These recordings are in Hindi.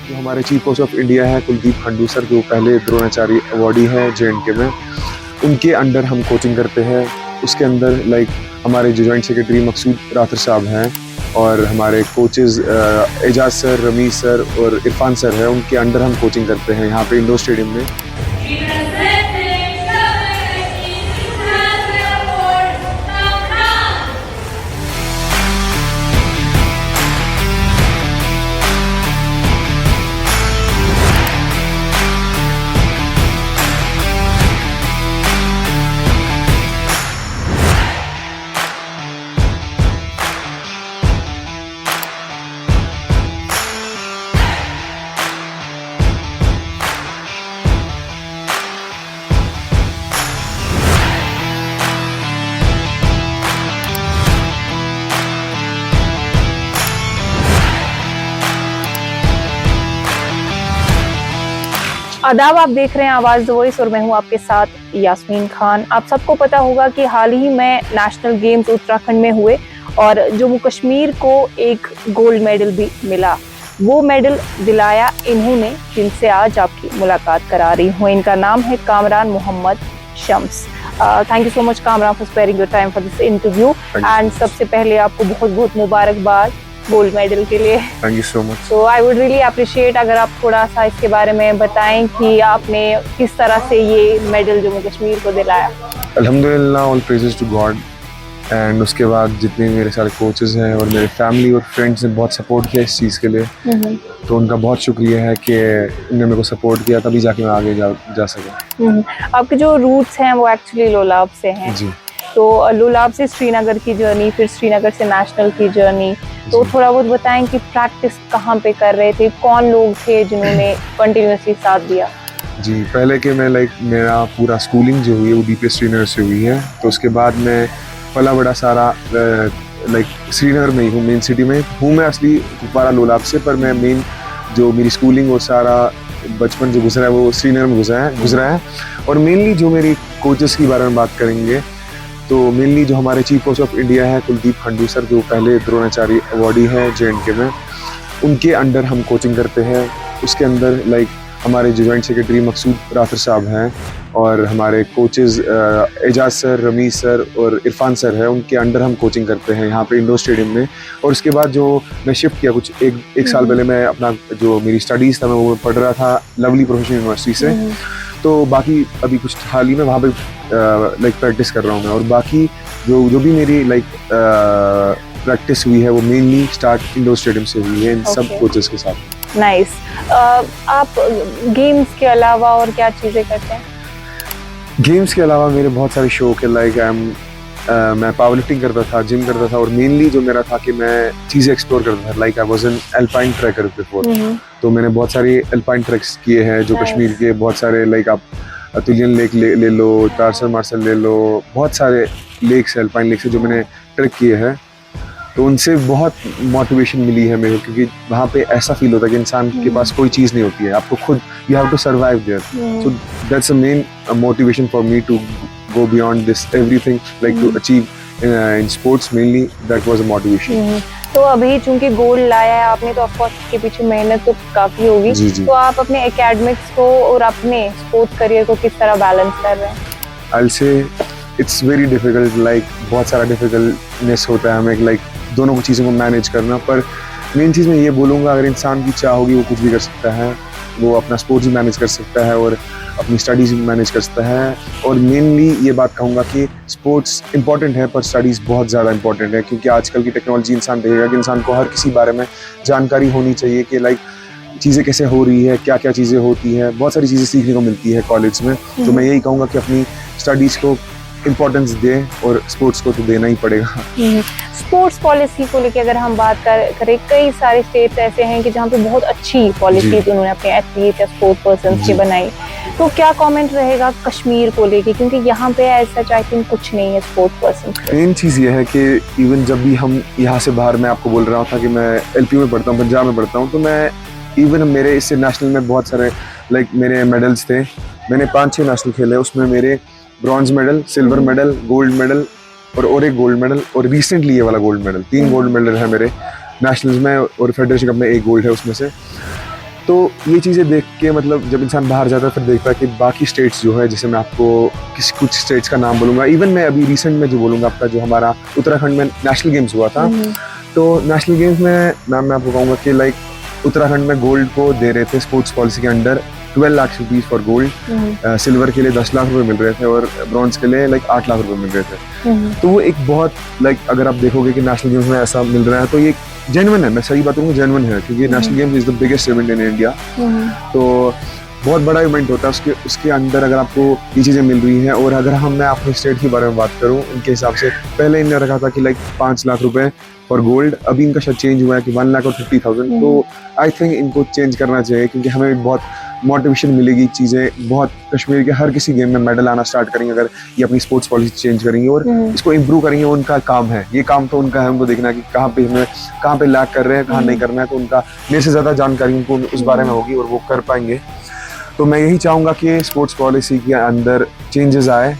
जो हमारे चीफ कोच ऑफ इंडिया है कुलदीप खंडू सर, जो पहले द्रोणाचार्य अवॉर्डी है JNK में, उनके अंडर हम कोचिंग करते हैं। उसके अंदर हमारे जो जॉइंट सेक्रेटरी मकसूद राथर साहब हैं और हमारे coaches Ejaz sir, Rameez sir और इरफान सर हैं, उनके अंडर हम कोचिंग करते हैं यहाँ पे इंडोर स्टेडियम में। आदाब, आप देख रहे हैं आवाज द वॉइस और मैं हूं आपके साथ यास्मीन खान। आप सबको पता होगा कि हाल ही में नेशनल गेम्स उत्तराखंड में हुए और जम्मू कश्मीर को एक गोल्ड मेडल भी मिला। वो मेडल दिलाया इन्होंने जिनसे आज आपकी मुलाकात करा रही हूँ। इनका नाम है Kamran Mohammad Shams. Thank you so much Kamran for sparing your time for this interview. And सबसे पहले आपको बहुत बहुत मुबारकबाद गोल्ड मेडल के लिए। Thank you so much. तो आई वुड रियली अप्रिशिएट अगर आप थोड़ा सा इसके बारे में बताएं कि आपने किस तरह से ये मेडल जम्मू कश्मीर को दिलाया। अल्हम्दुलिल्लाह, all praises to God. And उसके बाद जितने मेरे सारे कोचेस हैं और मेरे फैमिली और फ्रेंड्स ने बहुत सपोर्ट किया इस चीज़ के लिए, तो उनका बहुत शुक्रिया है कि उन्होंने मेरे को सपोर्ट किया, तभी जाके मैं आगे जा सका। आपके जो रूट्स हैं वो एक्चुअली लोलाब से हैं जी। तो लोलाब से श्रीनगर की जर्नी, फिर श्रीनगर से नेशनल की जर्नी, तो थोड़ा बहुत बताएं कि प्रैक्टिस कहाँ पे कर रहे थे, कौन लोग थे जिन्होंने कंटिन्यूसली साथ दिया। जी, पहले के मैं मेरा पूरा स्कूलिंग जो हुई है वो DPS श्रीनगर से हुई है। तो उसके बाद मैं पला बड़ा सारा श्रीनगर में ही हूँ, मेन सिटी में हूँ मैं। असली कुपवारा लोलाब से, पर मैं मेन जो मेरी स्कूलिंग और सारा बचपन जो गुजरा है वो श्रीनगर में गुजरा है। और मेनली जो मेरी कोचेस के बारे में बात करेंगे तो मेनली जो हमारे चीफ कोच ऑफ इंडिया है कुलदीप खंडू सर, जो पहले द्रोणाचार्य अवॉर्डी है JNK में, उनके अंडर हम कोचिंग करते हैं। उसके अंदर हमारे जो जॉइंट सेक्रेटरी मकसूद राथर साहब हैं और हमारे coaches Ejaz sir, Rameez sir और इरफान सर हैं, उनके अंडर हम कोचिंग करते हैं यहाँ पे इंडोर स्टेडियम में। और उसके बाद जो मैं शिफ्ट किया कुछ एक साल पहले, मैं अपना जो मेरी स्टडीज़ था मैं वो पढ़ रहा था लवली प्रोफेशनल यूनिवर्सिटी से। तो बाकी अभी कुछ हाल ही में वहाँ पे प्रैक्टिस कर रहा हूँ मैं। और बाकी जो भी मेरी प्रैक्टिस हुई है वो मेनली स्टार्ट इंडोर स्टेडियम से हुई है इन सब कोचेस के साथ। नाइस। आप गेम्स के अलावा और क्या चीज़ें करते हैं? गेम्स के अलावा मेरे बहुत सारे शौक है। मैं पावर लिफ्टिंग करता था, जिम करता था, और मेनली जो मेरा था कि मैं चीज़ें एक्सप्लोर करता था। I was an alpine tracker before. तो मैंने बहुत सारे अल्पाइन ट्रैक्स किए हैं जो कश्मीर के बहुत सारे आप अतुलियन लेक ले लो, टारसल मार्सल ले लो, बहुत सारे लेक्स है, अल्पाइन लेक्स है जो मैंने ट्रैक किए हैं। तो उनसे बहुत मोटिवेशन मिली है मेरे को, क्योंकि वहाँ पे ऐसा फील होता है कि इंसान के पास कोई चीज़ नहीं होती है, आपको खुद you have to survive there. So that's a main motivation for me to go beyond this everything, to achieve in sports mainly. That was a motivation. तो अभी चूंकि गोल्ड लाया है आपने, तो ऑफकोर्स इसके पीछे मेहनत तो काफी होगी। जी। तो आप अपने एकेडमिक्स को और अपने स्पोर्ट्स करियर को किस तरह बैलेंस कर रहे हैं? I'll say it's very difficult, बहुत सारा डिफिकल्टनेस होता है हमें दोनों चीज़ों को मैनेज करना। पर मेन चीज़ मैं ये बोलूँगा, अगर इंसान की चाह होगी वो कुछ भी कर सकता है। वो अपना स्पोर्ट्स भी मैनेज कर सकता है और अपनी स्टडीज़ भी मैनेज कर सकता है। और मेनली ये बात कहूँगा कि स्पोर्ट्स इंपॉर्टेंट है पर स्टडीज़ बहुत ज़्यादा इंपॉर्टेंट है, क्योंकि आजकल की टेक्नोलॉजी इंसान देखेगा कि इंसान को हर किसी बारे में जानकारी होनी चाहिए कि चीज़ें कैसे हो रही है, क्या क्या चीज़ें होती हैं, बहुत सारी चीज़ें सीखने को मिलती है कॉलेज में। तो मैं यही कहूँगा कि अपनी स्टडीज़ को इम्पोर्टेंस दें और स्पोर्ट्स को तो देना ही पड़ेगा। स्पोर्ट्स पॉलिसी को लेकर अगर हम बात करें, कई सारे स्टेट्स ऐसे हैं कि जहाँ पे बहुत अच्छी पॉलिसीज उन्होंने अपने एथलीट या स्पोर्ट्स पर्सन की बनाई। तो क्या कमेंट रहेगा कश्मीर को लेके, क्योंकि यहाँ पे ऐसा आई थिंक कुछ नहीं है स्पोर्ट्स पर्सन। मेन चीज़ ये है कि इवन जब भी हम यहाँ से बाहर, मैं आपको बोल रहा था कि मैं LP में पढ़ता हूँ, पंजाब में पढ़ता हूँ, तो मैं इवन मेरे इससे नेशनल में बहुत सारे मेरे मेडल्स थे। मैंने 5-6 नेशनल खेले, उसमें मेरे bronze medal, silver medal, gold medal और एक गोल्ड मेडल, और रिसेंटली ये वाला गोल्ड मेडल, 3 गोल्ड मेडल है मेरे नेशनल्स में, और फेडरेशन कप में 1 गोल्ड है उसमें से। तो ये चीज़ें देख के मतलब जब इंसान बाहर जाता है फिर देखता है कि बाकी स्टेट्स जो है, जैसे मैं आपको कुछ स्टेट्स का नाम बोलूँगा, इवन मैं अभी रिसेंट में जो बोलूँगा आपका जो हमारा उत्तराखंड में नेशनल गेम्स हुआ था, तो नेशनल गेम्स में मैम मैं आपको कहूँगा कि लाइक उत्तराखंड में गोल्ड को दे रहे थे स्पोर्ट्स पॉलिसी के under 12 lakh rupees for gold, silver के लिए 10 लाख रुपए मिल रहे थे और ब्रॉन्ज के लिए लाइक 8 लाख रुपए मिल रहे थे। तो वो एक बहुत लाइक अगर आप देखोगे कि नेशनल गेम्स में ऐसा मिल रहा है तो ये जेन्युइन है, मैं सही बात करूँ जेन्युइन है, क्योंकि national games is the biggest event in India. तो बहुत बड़ा इवेंट होता है, उसके अंदर अगर आपको ये चीज़ें मिल रही हैं। और अगर मैं अपने स्टेट के बारे में बात करूँ, इनके हिसाब से पहले इन्होंने रखा था कि लाइक 5 लाख रुपए फॉर गोल्ड, अभी इनका शायद चेंज हुआ है कि 1,50,000। तो आई थिंक इनको चेंज करना चाहिए, क्योंकि हमें भी बहुत मोटिवेशन मिलेगी, चीज़ें बहुत कश्मीर के हर किसी गेम में मेडल आना स्टार्ट करेंगे अगर ये अपनी स्पोर्ट्स पॉलिसी चेंज करेंगे और इसको इम्प्रूव करेंगे। उनका काम है, ये काम तो उनका है, उनको देखना कि कहाँ पे लैग कर रहे हैं, कहाँ नहीं करना है। तो उनका मेरे से ज़्यादा जानकारी उनको उस बारे में होगी और वो कर पाएंगे। तो मैं यही चाहूँगा कि स्पोर्ट्स पॉलिसी के अंदर चेंजेस आए।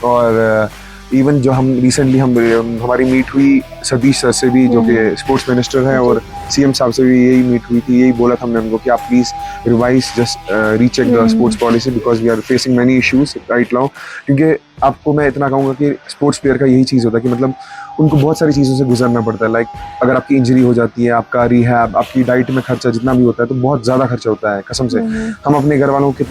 और इवन जो हम रिसेंटली हमारी मीट हुई सतीश सर से भी, जो कि स्पोर्ट्स मिनिस्टर हैं, और सीएम साहब से भी यही मीट हुई थी। यही बोला था हमने उनको कि आप please revise just recheck the sports policy because we are facing many issues right now. क्योंकि आपको मैं इतना कहूँगा कि स्पोर्ट्स प्लेयर का यही चीज़ होता है कि मतलब उनको बहुत सारी चीज़ों से गुजरना पड़ता है। लाइक अगर आपकी इंजरी हो जाती है, आपका रिहैब, आपकी डाइट में खर्चा जितना भी होता है, तो बहुत ज़्यादा खर्चा होता है कसम से। हम अपने घर वालों को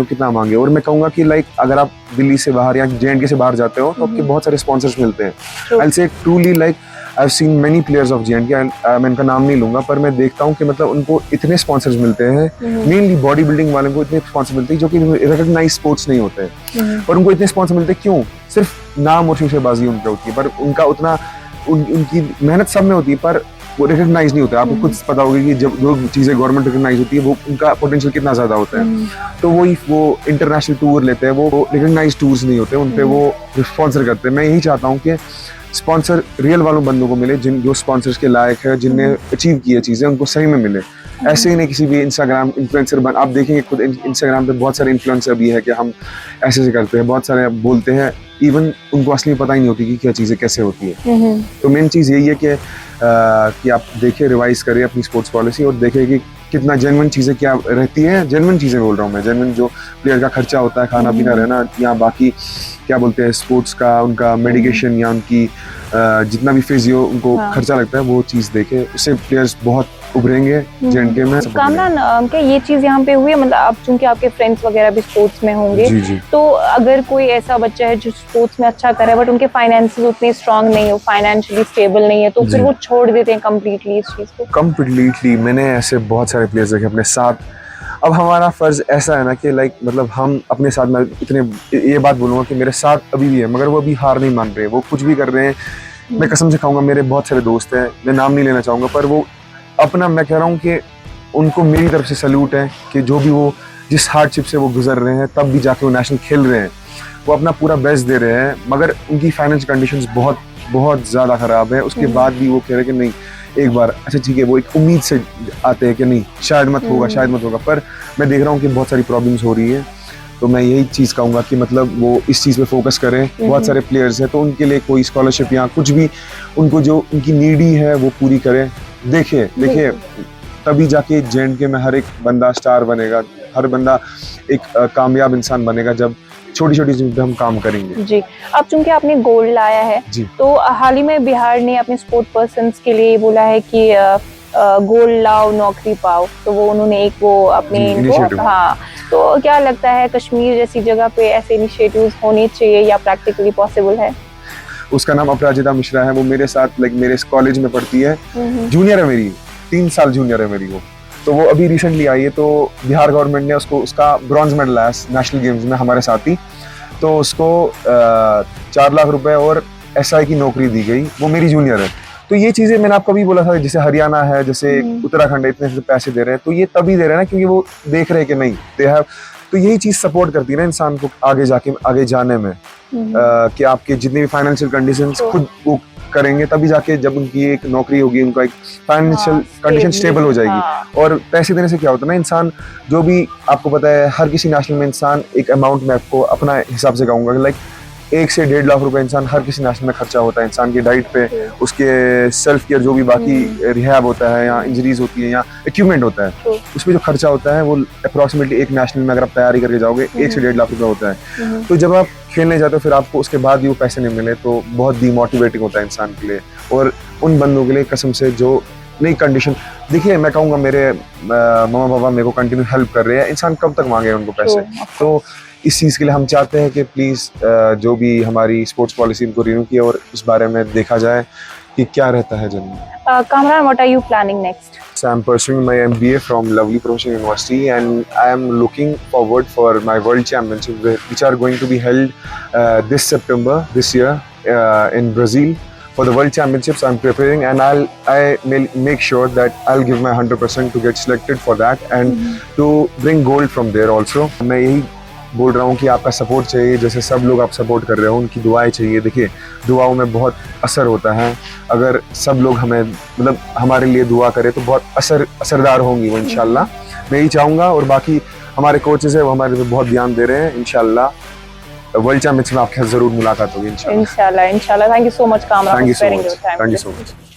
कितना मांगे। और मैं कहूँगा कि लाइक अगर आप दिल्ली से बाहर या JNK से बाहर जाते हो तो आपके बहुत सारे स्पॉन्सर्स मिलते हैं। आई से truly like I have seen many players of JNK, मैं इनका नाम नहीं लूँगा, पर मैं देखता हूँ कि मतलब उनको इतने स्पॉन्सर्स मिलते हैं, मेनली बॉडी बिल्डिंग वालों को इतने स्पॉन्सर मिलते हैं जो कि रिकॉग्नाइज स्पोर्ट्स नहीं होते हैं। और उनको इतने स्पॉन्सर मिलते हैं क्यों? सिर्फ नाम और शोशेबाजी उनका होती है, पर उनका उतना उनकी मेहनत सब में होती है, पर वो रिकॉग्नाइज नहीं होता है। आपको खुद पता होगा कि जब जो चीज़ें गवर्नमेंट रिकॉग्नाइज होती है वो उनका पोटेंशियल कितना ज़्यादा होता है। तो वो इंटरनेशनल टूर लेते हैं, वो रिकॉग्नाइज टूर्स नहीं होते, उन पे वो स्पॉन्सर करते हैं। मैं यही चाहता हूँ कि स्पॉन्सर रियल वालों बंदों को मिले, जो स्पॉन्सर्स के लायक है, जिनने अचीव किया चीज़ें, उनको सही में मिले। ऐसे ही नहीं किसी भी इंस्टाग्राम इन्फ्लुएंसर बन, आप देखेंगे खुद इंस्टाग्राम पे बहुत सारे इन्फ्लुएंसर भी है कि हम ऐसे करते हैं, बहुत सारे बोलते हैं, इवन उनको असली पता ही नहीं होती कि क्या चीज़ें कैसे होती है। तो मेन चीज़ यही है कि आप देखें, रिवाइज करें अपनी स्पोर्ट्स पॉलिसी और देखें कि कितना जेन्युइन चीज़ें क्या रहती हैं। जेन्युइन चीज़ें बोल रहा हूँ मैं, जेन्युइन जो प्लेयर का खर्चा होता है, खाना पीना रहना, या बाकी क्या बोलते हैं स्पोर्ट्स का उनका मेडिकेशन या उनकी जितना भी फिजियो उनको खर्चा लगता है, वो चीज़ देखे, उससे प्लेयर्स बहुत उभरेंगे JNK में। कामरान क्या ये चीज़ यहाँ पे हुई है, मतलब आप चूंकि आपके फ्रेंड्स वगैरह भी स्पोर्ट्स में होंगे, जी। तो अगर कोई ऐसा बच्चा है जो स्पोर्ट्स में अच्छा करे बट उनके फाइनेंसेस उतने स्ट्रांग नहीं हो, फाइनेंशियली स्टेबल नहीं है, तो फिर वो छोड़ देते हैं कम्प्लीटली इस चीज़ को? कम्प्लीटली मैंने ऐसे बहुत सारे प्लेयर्स देखे अपने साथ। अब हमारा फ़र्ज़ ऐसा है ना कि लाइक मतलब हम अपने साथ में ये बात बोलूँगा कि मेरे साथ अभी भी है, मगर वो अभी हार नहीं मान रहे, वो कुछ भी कर रहे हैं। मैं कसम से खाऊंगा, मेरे बहुत सारे दोस्त हैं, मैं नाम नहीं लेना चाहूँगा, पर वो अपना, मैं कह रहा हूँ कि उनको मेरी तरफ से सैल्यूट है कि जो भी वो जिस हार्डशिप से वो गुजर रहे हैं, तब भी जाके वो नेशनल खेल रहे हैं, वो अपना पूरा बेस्ट दे रहे हैं। मगर उनकी फाइनेंशियल कंडीशंस बहुत बहुत ज़्यादा ख़राब है, उसके बाद भी वो कह रहे हैं कि नहीं एक बार अच्छा ठीक है, वो एक उम्मीद से आते हैं कि नहीं शायद मत होगा, पर मैं देख रहा हूँ कि बहुत सारी प्रॉब्लम्स हो रही है। तो मैं यही चीज़ कहूँगा कि मतलब वो इस चीज़ पे फोकस करें। बहुत सारे प्लेयर्स हैं, तो उनके लिए कोई स्कॉलरशिप या कुछ भी उनको जो उनकी नीडी है वो पूरी करें। देखिए तभी जाके JNK में हर एक बंदा स्टार बनेगा, हर बंदा एक कामयाब इंसान बनेगा जब छोटी चीज़ों पे हम काम करेंगे। जी, अब चूंकि आपने गोल्ड लाया है, तो हाल ही में बिहार ने अपने स्पोर्ट पर्सन्स के लिए बोला है कि गोल्ड लाओ नौकरी पाओ, तो वो उन्होंने एक वो अपने तो क्या लगता है कश्मीर जैसी जगह पे ऐसे इनिशिएटिव्स होने चाहिए या प्रैक्टिकली पॉसिबल है? उसका नाम अपराजिता मिश्रा है, वो मेरे साथ लाइक मेरे कॉलेज में पढ़ती है, जूनियर है मेरी, 3 साल जूनियर है मेरी वो। तो वो अभी रिसेंटली आई है, तो बिहार गवर्नमेंट ने उसका ब्रॉन्ज मेडल आया नेशनल गेम्स में हमारे साथ ही, तो उसको 4 लाख रुपए और SI की नौकरी दी गई, वो मेरी जूनियर है। तो ये चीज़ें मैंने आपको भी बोला था, जैसे हरियाणा है, जैसे उत्तराखंड है, इतने पैसे दे रहे हैं, तो ये तभी दे रहे हैं ना क्योंकि वो देख रहे हैं कि नहीं दे हैव। तो यही चीज़ सपोर्ट करती है ना इंसान को आगे जाने में, कि आपके जितनी भी फाइनेंशियल कंडीशंस खुद वो करेंगे, तभी जाके जब उनकी एक नौकरी होगी, उनका एक फाइनेंशियल कंडीशन स्टेबल हो जाएगी। और पैसे देने से क्या होता है ना, इंसान जो भी आपको पता है, हर किसी नेशनल में इंसान एक अमाउंट में आपको अपना हिसाब से कहूँगा लाइक 1 से 1.5 लाख रुपए इंसान हर किसी नेशनल में खर्चा होता है इंसान की डाइट पे, उसके सेल्फ केयर जो भी बाकी रिहैब होता है या इंजरीज होती है या इक्विपमेंट होता है, उसमें जो खर्चा होता है वो अप्रॉक्सीमेटली एक नेशनल में अगर आप तैयारी करके जाओगे 1 से 1.5 लाख रुपए होता है। तो जब आप खेलने जाते हो फिर आपको उसके बाद भी वो पैसे नहीं मिले तो बहुत डिमोटिवेटिंग होता है इंसान के लिए। और उन बंदों के लिए कसम से जो नई कंडीशन, देखिए मैं कहूँगा मेरे मम्मा पापा मेरे को कंटिन्यू हेल्प कर रहे हैं, इंसान कब तक मांगे उनको पैसे। तो इस चीज़ के लिए हम चाहते हैं कि प्लीज़ जो भी हमारी स्पोर्ट्स पॉलिसी इनको रिन्यू किया और उस बारे में देखा जाए कि क्या रहता है जन्म। Kamran, what are you planning next? So I'm pursuing my MBA from Lovely Professional University and I am looking forward for my World Championship which are going to be held this September this year in Brazil. For the World Championships I'm preparing and I will make sure that I'll give my 100% to get selected for that and to bring gold from there also. मैं यही बोल रहा हूँ कि आपका सपोर्ट चाहिए, जैसे सब लोग आप सपोर्ट कर रहे हो उनकी दुआएं चाहिए। देखिए दुआओं में बहुत असर होता है, अगर सब लोग हमें मतलब हमारे लिए दुआ करें तो बहुत असरदार होंगी वो इंशाल्लाह। मैं यही चाहूँगा और बाकी हमारे कोचेस है वो हमारे पे बहुत ध्यान दे रहे हैं। इंशाल्लाह वर्ल्ड चैंपियनशिप में आपके साथ जरूर मुलाकात होगी इंशाल्लाह। Inshallah. Thank you so much, Kamran, Thank you for so sparing much. your time. Thank you so much.